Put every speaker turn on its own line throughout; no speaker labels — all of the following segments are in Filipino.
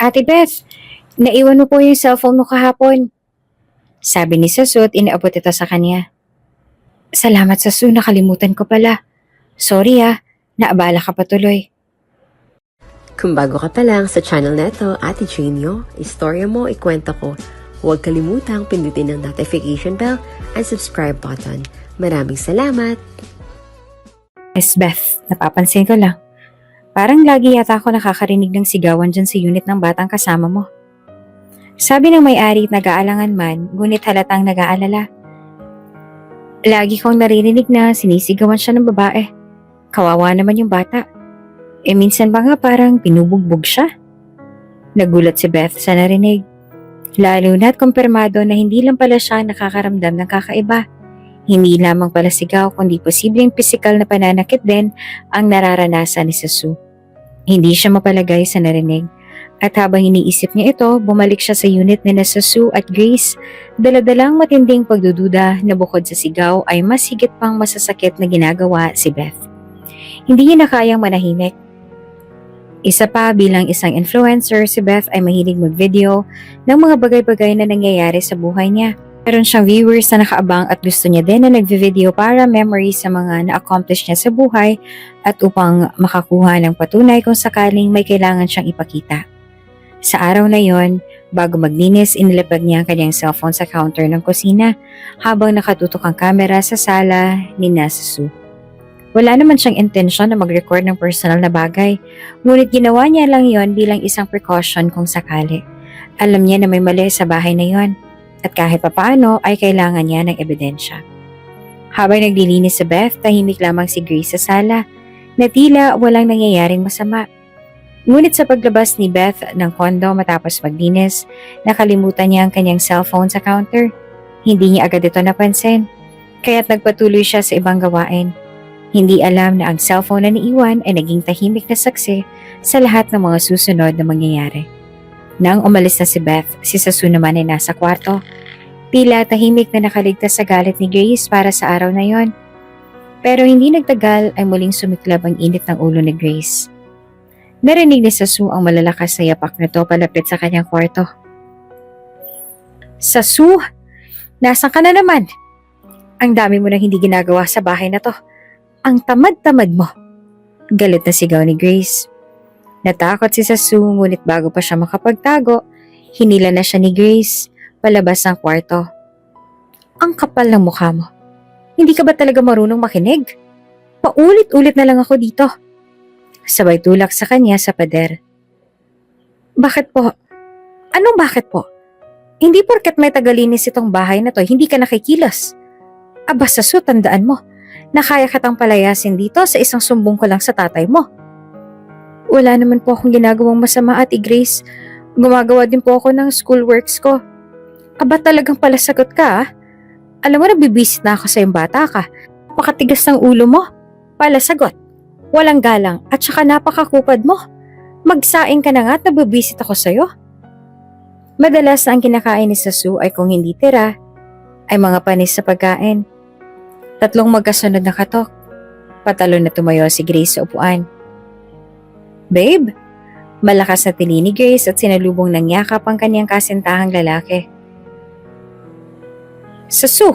Ate Beth, naiwan mo po yung cellphone mo kahapon. Sabi ni Sasu at inaabot ito sa kanya. Salamat Sasu, nakalimutan ko pala. Sorry naabala ka pa tuloy.
Kung bago ka pa lang sa channel neto, Ate Genio, istorya mo, ikwento ko. Huwag kalimutang pindutin ang notification bell and subscribe button. Maraming salamat!
Miss Beth, napapansin ko lang. Parang lagi yata ako nakakarinig ng sigawan dyan sa unit ng batang kasama mo. Sabi ng may-ari at nag-aalangan man, ngunit halatang nag-aalala. Lagi kong naririnig na sinisigawan siya ng babae. Kawawa naman yung bata. Minsan ba nga parang pinubugbog siya? Nagulat si Beth sa narinig. Lalo na't kumpirmado na hindi lang pala siya nakakaramdam ng kakaiba. Hindi lamang pala sigaw kundi posibleng pisikal na pananakit din ang nararanasan ni Sasu. Hindi siya mapalagay sa narinig. At habang iniisip niya ito, bumalik siya sa unit ni Sasu at Grace, daladalang matinding pagdududa na bukod sa sigaw ay mas higit pang masasakit na ginagawa si Beth. Hindi niya na kayang manahimik. Isa pa bilang isang influencer, si Beth ay mahilig mag-video ng mga bagay-bagay na nangyayari sa buhay niya. Meron siyang viewers na nakaabang at gusto niya din na nagvi-video para memory sa mga na-accomplish niya sa buhay at upang makakuha ng patunay kung sakaling may kailangan siyang ipakita. Sa araw na yon, bago maglinis, inilapag niya ang kanyang cellphone sa counter ng kusina habang nakatutok ang kamera sa sala ni Sasu. Wala naman siyang intensyon na mag-record ng personal na bagay, ngunit ginawa niya lang yon bilang isang precaution kung sakali. Alam niya na may mali sa bahay na yon, at kahit papaano ay kailangan niya ng ebidensya. Habang naglilinis si Beth, tahimik lamang si Grace sa sala, na tila walang nangyayaring masama. Ngunit sa paglabas ni Beth ng kondo matapos maglinis, nakalimutan niya ang kanyang cellphone sa counter. Hindi niya agad ito napansin, kaya't nagpatuloy siya sa ibang gawain. Hindi alam na ang cellphone na niiwan ay naging tahimik na saksi sa lahat ng mga susunod na mangyayari. Nang umalis na si Beth, si Sasu naman ay nasa kwarto. Tila tahimik na nakaligtas sa galit ni Grace para sa araw na yon. Pero hindi nagtagal ay muling sumiklab ang init ng ulo ni Grace. Narinig ni Sasu ang malalakas na yapak nito palapit sa kanyang kwarto. Sasu, nasan ka na naman? Ang dami mo nang hindi ginagawa sa bahay na to. Ang tamad-tamad mo. Galit na sigaw ni Grace. Natakot si Sasu ngunit bago pa siya makapagtago, hinila na siya ni Grace palabas ng kwarto. Ang kapal ng mukha mo. Hindi ka ba talaga marunong makinig? Paulit-ulit na lang ako dito. Sabay tulak sa kanya sa pader. Bakit po? Anong bakit po? Hindi porket may tagalinis itong bahay na to, hindi ka nakikilos. Aba Sasu, tandaan mo. Nakaya katang palayasin dito sa isang sumbong ko lang sa tatay mo. Wala naman po akong ginagawang masama, Ate Grace. Gumagawa din po ako ng schoolworks ko. Aba talagang palasagot ka Alam mo, nabibisit na ako sa yung bata ka. Napakatigas ng ulo mo. Palasagot. Walang galang at saka napakakupad mo. Magsaing ka na nga at nabibisit ako sa'yo. Madalas na ang kinakain ni Sasu ay kung hindi tira, ay mga panis sa pagkain. 3 magkasunod na katok. Patalo na tumayo si Grace sa upuan. Babe, malakas na tili ni Grace at sinalubong ng yakap ang kanyang kasintahang lalaki. Sasu,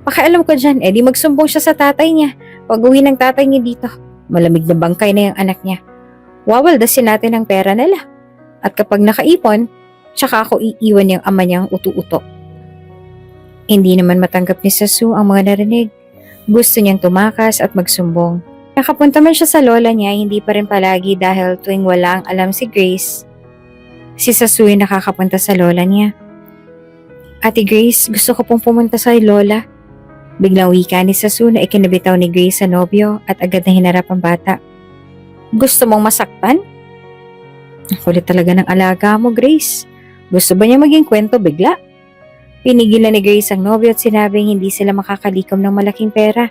pakialam ko dyan, di magsumbong siya sa tatay niya. Pag-uwi ng tatay niya dito, malamig na bangkay na yung anak niya. Wawaldasin natin ang pera nila. At kapag nakaipon, tsaka ako iiwan yung ama niyang utu-uto. Hindi naman matanggap ni Sasu ang mga narinig. Gusto niyang tumakas at magsumbong. Nakapunta man siya sa lola niya, hindi pa rin palagi dahil tuwing wala ang alam si Grace, si Sasu ay nakakapunta sa lola niya. Ate Grace, gusto ko pong pumunta sa lola. Biglang wika ni Sasu na ikinabitaw ni Grace sa nobyo at agad na hinarap ang bata. Gusto mong masaktan? Ang kulit talaga ng alaga mo, Grace. Gusto ba niya maging kwento bigla? Pinigilan ni Grace ang nobyo at sinabing hindi sila makakalikom ng malaking pera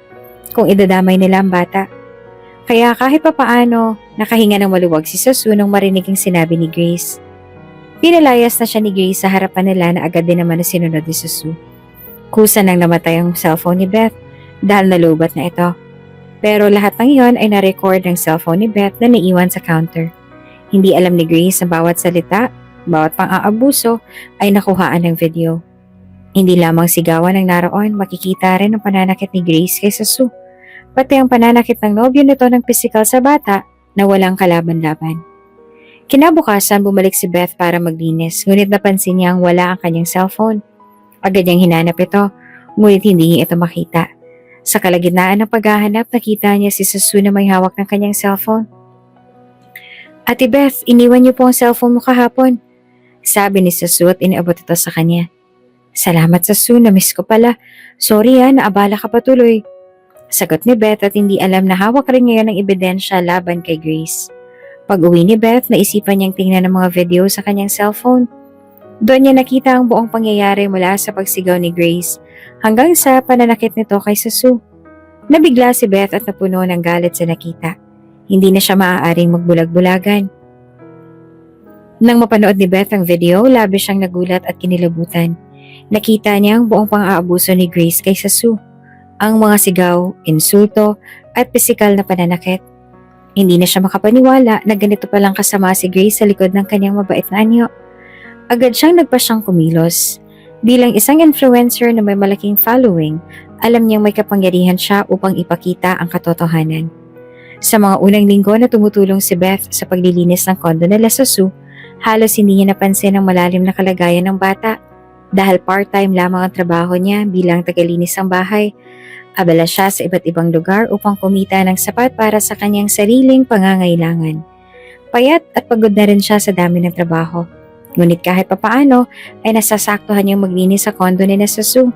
kung idadamay nila ang bata. Kaya kahit papaano, nakahinga ng maluwag si Sasu nang marinig ang sinabi ni Grace. Pinalayas na siya ni Grace sa harapan nila na agad din naman na sinunod ni Sasu. Kusa nang namatay ang cellphone ni Beth dahil nalubat na ito. Pero lahat ng iyon ay na-record ng cellphone ni Beth na naiwan sa counter. Hindi alam ni Grace na bawat salita, bawat pang-aabuso ay nakuhaan ng video. Hindi lamang sigawan ang naroon, makikita rin ang pananakit ni Grace kay Sue. Pati ang pananakit ng nobyo nito ng pisikal sa bata na walang kalaban-laban. Kinabukasan bumalik si Beth para maglinis, ngunit napansin niyang wala ang kanyang cellphone. Agad niyang hinanap ito, ngunit hindi niya ito makita. Sa kalagitnaan ng paghahanap, nakita niya si Sue na may hawak ng kanyang cellphone. Ate Beth, iniwan niyo po ang cellphone mo kahapon. Sabi ni Sue at iniabot ito sa kanya. Salamat Sue, na-miss ko pala. Sorry naabala ka pa tuloy. Sagot ni Beth at hindi alam na hawak rin ngayon ng ebidensya laban kay Grace. Pag uwi ni Beth, naisipan niyang tingnan ang mga video sa kanyang cellphone. Doon niya nakita ang buong pangyayari mula sa pagsigaw ni Grace hanggang sa pananakit nito kay Sue. Nabigla si Beth at napuno ng galit sa nakita. Hindi na siya maaaring magbulag-bulagan. Nang mapanood ni Beth ang video, labis siyang nagulat at kinilabutan. Nakita niya ang buong pang-aabuso ni Grace kay Sue. Ang mga sigaw, insulto, at pisikal na pananakit. Hindi na siya makapaniwala na ganito palang kasama si Grace sa likod ng kanyang mabait na anyo. Agad siyang nagpasyang kumilos. Bilang isang influencer na may malaking following, alam niyang may kapangyarihan siya upang ipakita ang katotohanan. Sa mga unang linggo na tumutulong si Beth sa paglilinis ng kondo nila sa Sue, halos hindi niya napansin ang malalim na kalagayan ng bata. Dahil part-time lamang ang trabaho niya bilang tagalinis ng bahay, abala siya sa iba't ibang lugar upang kumita ng sapat para sa kanyang sariling pangangailangan. Payat at pagod na rin siya sa dami ng trabaho. Ngunit kahit papaano ay nasasaktuhan niyang maglinis sa kondo ni Sue.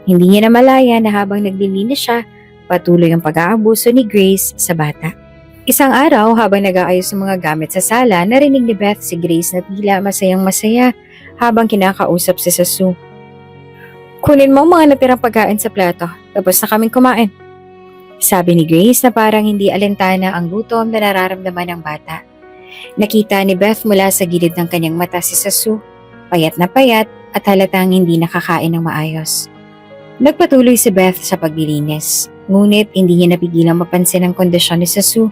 Hindi niya namalaya na habang naglilinis siya, patuloy ang pag-aabuso ni Grace sa bata. Isang araw habang nag-aayos ng mga gamit sa sala, narinig ni Beth si Grace na tila masayang-masaya habang kinakausap si Sue. Kunin mo ang mga natirang pagkain sa plato, tapos na kaming kumain. Sabi ni Grace na parang hindi alintana ang gutom na nararamdaman ng bata. Nakita ni Beth mula sa gilid ng kanyang mata si Sue, payat na payat at halatang hindi nakakain ng maayos. Nagpatuloy si Beth sa paglilinis, ngunit hindi niya napigilang mapansin ang kondisyon ni Sue.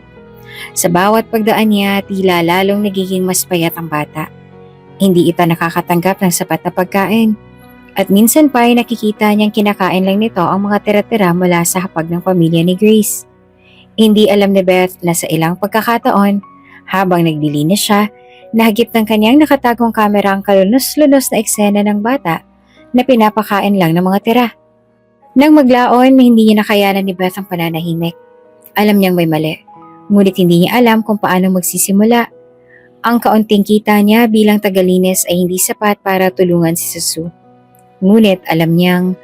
Sa bawat pagdaan niya, tila lalong nagiging mas payat ang bata. Hindi ito nakakatanggap ng sapat na pagkain. At minsan pa ay nakikita niyang kinakain lang nito ang mga tira-tira mula sa hapag ng pamilya ni Grace. Hindi alam ni Beth na sa ilang pagkakataon, habang naglilinis siya, nahagip ng kanyang nakatagong kamera ang kalunos-lunos na eksena ng bata na pinapakain lang ng mga tira. Nang maglaon, hindi niya nakayanan ni Beth ang pananahimik. Alam niyang may mali, ngunit hindi niya alam kung paano magsisimula. Ang kaunting kita niya bilang tagalinis ay hindi sapat para tulungan si Sue. Ngunit alam niyang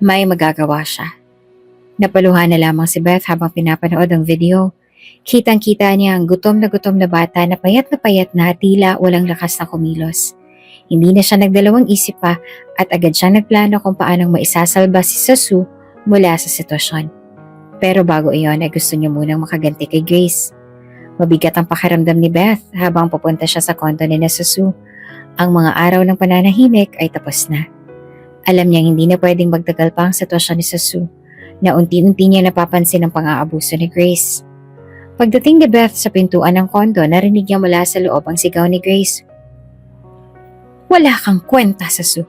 may magagawa siya. Napaluhan na lamang si Beth habang pinapanood ang video. Kitang-kita niya ang gutom na bata na payat na tila walang lakas na kumilos. Hindi na siya nagdalawang isip pa at agad siyang nagplano kung paanong maisasalba si Sue mula sa sitwasyon. Pero bago iyon ay gusto niya munang makaganti kay Grace. Mabigat ang pakiramdam ni Beth habang pupunta siya sa kondo ni Sue. Ang mga araw ng pananahimik ay tapos na. Alam niyang hindi na pwedeng magtagal pa ang sitwasyon ni Sue na unti-unti niya napapansin ang pang-aabuso ni Grace. Pagdating ni Beth sa pintuan ng kondo, narinig niya mula sa loob ang sigaw ni Grace. Wala kang kwenta, Sue.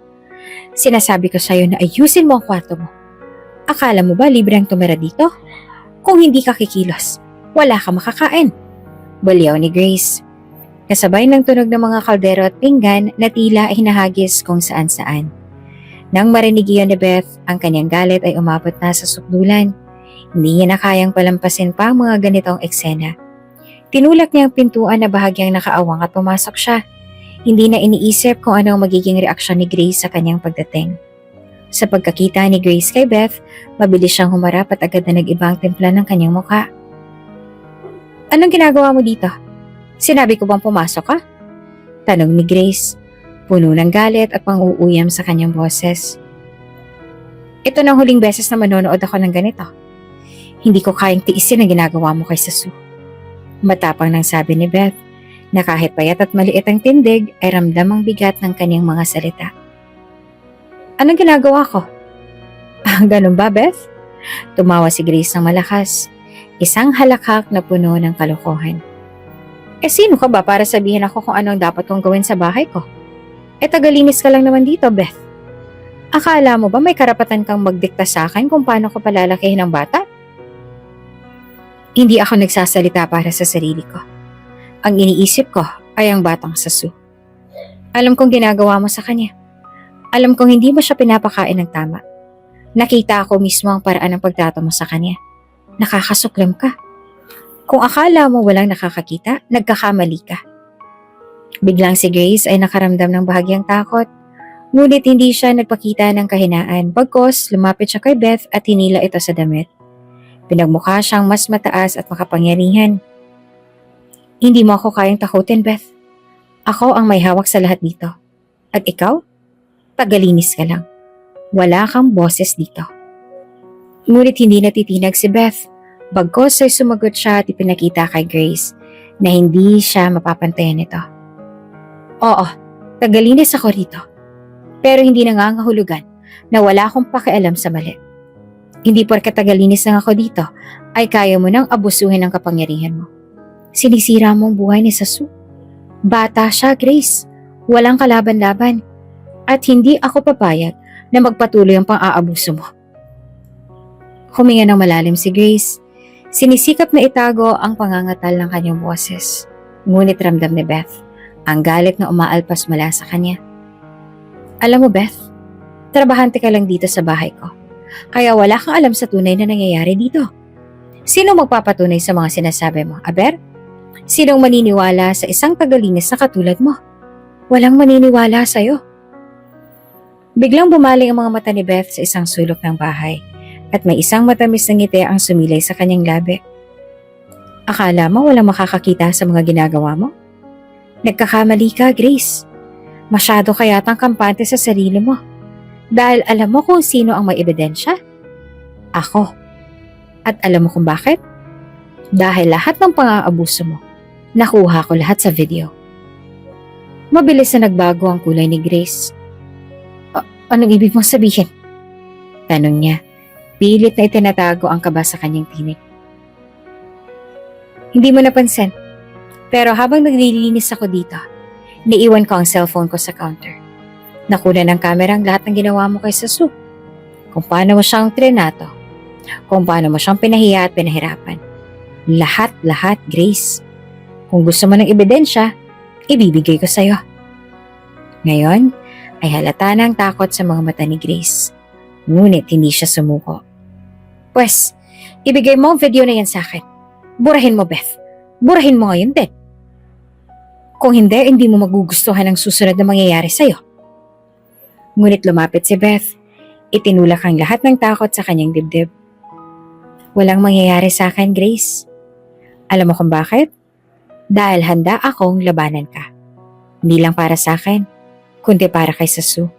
Sinasabi ko sa'yo na ayusin mo ang kwarto mo. Akala mo ba libre ang tumira dito? Kung hindi ka kikilos, wala kang makakain. Baliw ni Grace. Kasabay ng tunog ng mga kaldero at pinggan na tila hinahagis kung saan-saan. Nang marinig iyon ni Beth, ang kanyang galit ay umabot na sa sukdulan. Hindi niya na kayang palampasin pa ang mga ganitong eksena. Tinulak niya ang pintuan na bahagyang nakaawang at pumasok siya. Hindi na iniisip kung ano ang magiging reaksyon ni Grace sa kanyang pagdating. Sa pagkakita ni Grace kay Beth, mabilis siyang humarap at agad na nag-iba ang timpla ng kanyang mukha. Anong ginagawa mo dito? Sinabi ko bang pumasok ka? Tanong ni Grace, puno ng galit at pang-uuyam sa kanyang boses. Ito na huling beses na manonood ako ng ganito. Hindi ko kayang tiisin ang ginagawa mo kay Sue. Matapang nang sabi ni Beth, na kahit payat at maliit ang tindig ay ramdam ang bigat ng kanyang mga salita. Anong ginagawa ko? Ganun ba, Beth? Tumawa si Grace ng malakas, isang halakhak na puno ng kalokohan. Sino ka ba para sabihin ako kung ano ang dapat kong gawin sa bahay ko? Tagalinis ka lang naman dito, Beth. Akala mo ba may karapatan kang magdikta sa akin kung paano ko palalakihin ang bata? Hindi ako nagsasalita para sa sarili ko. Ang iniisip ko ay ang batang sa Sue. Alam kong ginagawa mo sa kanya. Alam kong hindi mo siya pinapakain ng tama. Nakita ko mismo ang paraan ng pagtrato mo sa kanya. Nakakasuklam ka. Kung akala mo walang nakakakita, nagkakamali ka. Biglang si Grace ay nakaramdam ng bahagyang takot. Ngunit hindi siya nagpakita ng kahinaan. Bagkus, lumapit siya kay Beth at hinila ito sa damit. Pinagmukha siyang mas mataas at makapangyarihan. Hindi mo ako kayang takutin, Beth. Ako ang may hawak sa lahat dito. At ikaw? Tagalinis ka lang. Wala kang boses dito. Ngunit hindi natitinag si Beth. Bagkus ay sumagot siya at ipinakita kay Grace na hindi siya mapapantayan nito. Oo, tagalinis ako rito. Pero hindi nangangahulugan na wala akong pakialam sa mali. Hindi porket tagalinis lang ako dito ay kaya mo nang abusuhin ang kapangyarihan mo. Sinisira mo ang buhay ni Sue. Bata siya, Grace. Walang kalaban-laban. At hindi ako papayag na magpatuloy ang pang-aabuso mo. Huminga ng malalim si Grace. Sinisikap na itago ang pangangatal ng kanyang boses. Ngunit ramdam ni Beth ang galit na umaalpas mula sa kanya. Alam mo, Beth, trabahante ka lang dito sa bahay ko. Kaya wala kang alam sa tunay na nangyayari dito. Sino magpapatunay sa mga sinasabi mo, Aber? Sinong maniniwala sa isang tagalinis na katulad mo? Walang maniniwala sa'yo. Biglang bumaling ang mga mata ni Beth sa isang sulok ng bahay at may isang matamis na ngiti ang sumilay sa kanyang labi. Akala mo walang makakakita sa mga ginagawa mo? Nagkakamali ka, Grace. Masyado ka yatang kampante sa sarili mo. Dahil alam mo kung sino ang may ebidensya? Ako. At alam mo kung bakit? Dahil lahat ng pang-aabuso mo, nakuha ko lahat sa video. Mabilis na nagbago ang kulay ni Grace. Anong ibig mong sabihin? Tanong niya. Pilit na itinatago ang kaba sa kanyang tinig. Hindi mo napansin. Pero habang naglilinis ako dito, naiwan ko ang cellphone ko sa counter. Nakuna ng camera ang lahat ng ginawa mo kay Sue. Kung paano mo siyang trinato. Kung paano mo siyang pinahiya at pinahirapan. Lahat, Grace. Kung gusto mo ng ebidensya, ibibigay ko sa'yo. Ngayon, ay halata na ang takot sa mga mata ni Grace. Ngunit hindi siya sumuko. Pwes, ibigay mo ang video na yan sa akin. Burahin mo, Beth. Burahin mo ngayon din. Kung hindi mo magugustuhan ang susunod na mangyayari sa'yo. Ngunit lumapit si Beth. Itinulak ang lahat ng takot sa kanyang dibdib. Walang mangyayari sa akin, Grace. Alam mo kung bakit? Dahil handa akong labanan ka. Hindi lang para sa akin, kundi para kay Sue.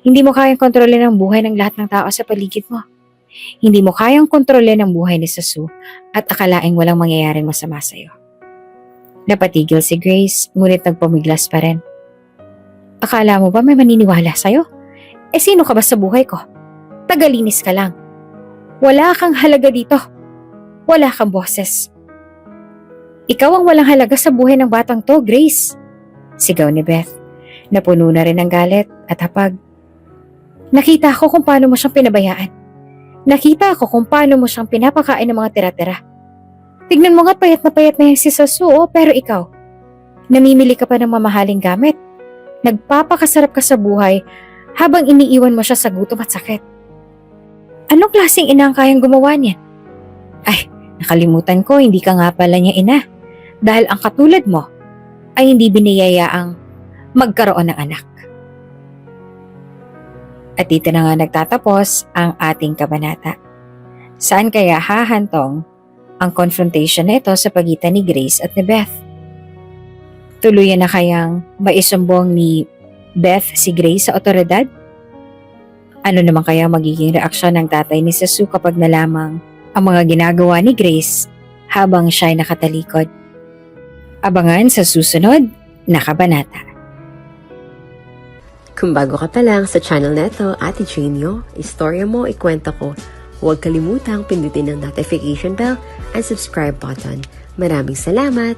Hindi mo kayang kontrolin ang buhay ng lahat ng tao sa paligid mo. Hindi mo kayang kontrolin ang buhay ni Sue at akalaing walang mangyayaring masama sa'yo. Napatigil si Grace, ngunit nagpumiglas pa rin. Akala mo ba may maniniwala sa'yo? Sino ka ba sa buhay ko? Tagalinis ka lang. Wala kang halaga dito. Wala kang boses. Ikaw ang walang halaga sa buhay ng batang to, Grace. Sigaw ni Beth. Napuno na rin ng galit at hapag. Nakita ko kung paano mo siyang pinabayaan. Nakita ko kung paano mo siyang pinapakain ng mga tira-tira. Tignan mo nga payat na yan si Sue, pero ikaw, namimili ka pa ng mamahaling gamit. Nagpapakasarap ka sa buhay habang iniiwan mo siya sa gutom at sakit. Anong klaseng ina ang kayang gumawa niyan? Ay, nakalimutan ko, hindi ka nga pala niya ina. Dahil ang katulad mo ay hindi biniyayaang magkaroon ng anak. At dito na nga nagtatapos ang ating kabanata. Saan kaya hahantong ang confrontation na ito sa pagitan ni Grace at ni Beth? Tuluyan na kayang maisumbong ni Beth si Grace sa otoridad? Ano naman kaya magiging reaksyon ng tatay ni Sue kapag nalamang ang mga ginagawa ni Grace habang siya ay nakatalikod? Abangan sa susunod na kabanata.
Kung bago ka pa lang sa channel neto, Ate Genio, istorya mo, ikwento ko, huwag kalimutang pindutin ang notification bell and subscribe button. Maraming salamat!